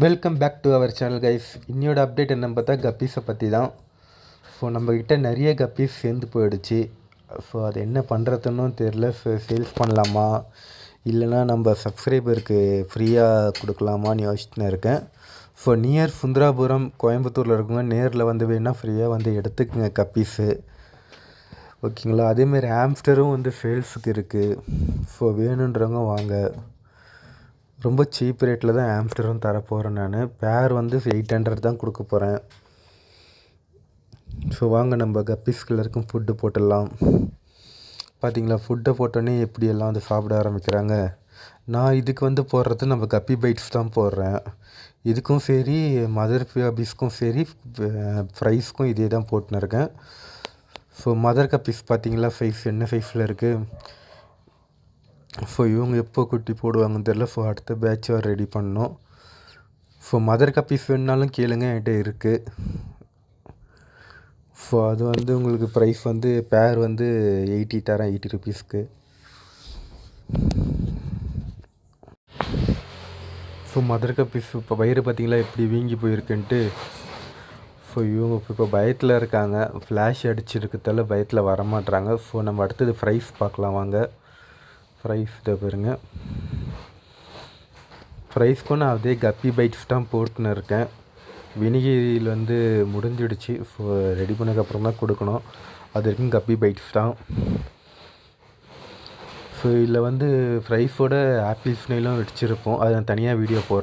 Welcome back to our channel guys. இன்னையோட update என்னன்னு பார்த்தா கப்பீஸை பற்றி தான். ஸோ நம்மக்கிட்ட நிறைய கப்பீஸ் சேர்ந்து போயிடுச்சு. ஸோ அது என்ன பண்ணுறதுன்னு தெரில. சேல்ஸ் பண்ணலாமா இல்லைனா நம்ம சப்ஸ்கிரைபருக்கு ஃப்ரீயாக கொடுக்கலாமான்னு யோசிச்சுன்னு இருக்கேன். ஸோ நியர் சுந்தராபுரம் கோயம்புத்தூரில் இருக்கவங்க நேரில் வந்து வேணால் ஃப்ரீயாக வந்து எடுத்துக்கங்க கப்பீஸு, ஓகேங்களா. அதேமாரி ஹாம்ஸ்டரும் வந்து சேல்ஸுக்கு இருக்குது. ஸோ வேணுன்றவங்க வாங்க. ரொம்ப சீப் ரேட்டில் தான் ஹாம்ஸ்டரும் தரப்போகிறேன். நான் பேர் வந்து 800 தான் கொடுக்க போகிறேன். ஸோ வாங்க நம்ம கப்பீஸ்கள் இருக்கும் ஃபுட்டு போட்டுடலாம். பார்த்தீங்களா, ஃபுட்டை போட்டோன்னே எப்படியெல்லாம் வந்து சாப்பிட ஆரம்பிக்கிறாங்க. நான் இதுக்கு வந்து போடுறது நம்ம கப்பி பைட்ஸ் தான் போடுறேன். இதுக்கும் சரி மதர் கப்பீஸ்க்கும் சரி ஃப்ரைஸ்க்கும் இதே தான் போட்டுன்னு இருக்கேன். ஸோ மதர் கப்பீஸ் பார்த்தீங்களா சைஸ் என்ன சைஸில் இருக்குது. ஸோ இவங்க எப்போ குட்டி போடுவாங்கன்னு தெரில. ஸோ அடுத்த பேட்ச் ரெடி பண்ணோம். ஸோ மதர் கப்பீஸ் வேணுனாலும் கேளுங்க, என்கிட்ட இருக்குது. ஸோ அது வந்து உங்களுக்கு ப்ரைஸ் வந்து பேர் வந்து 80 தரேன், 80 ருபீஸ்க்கு. ஸோ மதர் கப்பீஸ் இப்போ வயிறு பார்த்திங்களா எப்படி வீங்கி போயிருக்குன்ட்டு. ஸோ இவங்க இப்போ பயத்தில் இருக்காங்க. ஃப்ளாஷ் அடிச்சிருக்கிறதால பயத்தில் வரமாட்றாங்க. ஸோ நம்ம அடுத்தது ஃப்ரைஸ் பார்க்கலாம் வாங்க. ஃப்ரைஸ் இதை பாருங்க. ஃப்ரைஸ்க்கும் நான் அதே கப்பி பைட்ஸ் தான் போட்டுன்னு இருக்கேன். வினிகிரியில் வந்து முடிஞ்சிடுச்சு. ஸோ ரெடி பண்ணதுக்கப்புறம் தான் கொடுக்கணும். அது வரைக்கும் கப்பி பைட்ஸ் தான். ஸோ இதில் வந்து ஃப்ரைஸோட ஆப்பிள் ஸ்னைலும் வச்சுருப்போம். அதை நான் தனியாக வீடியோ போடுறேன்.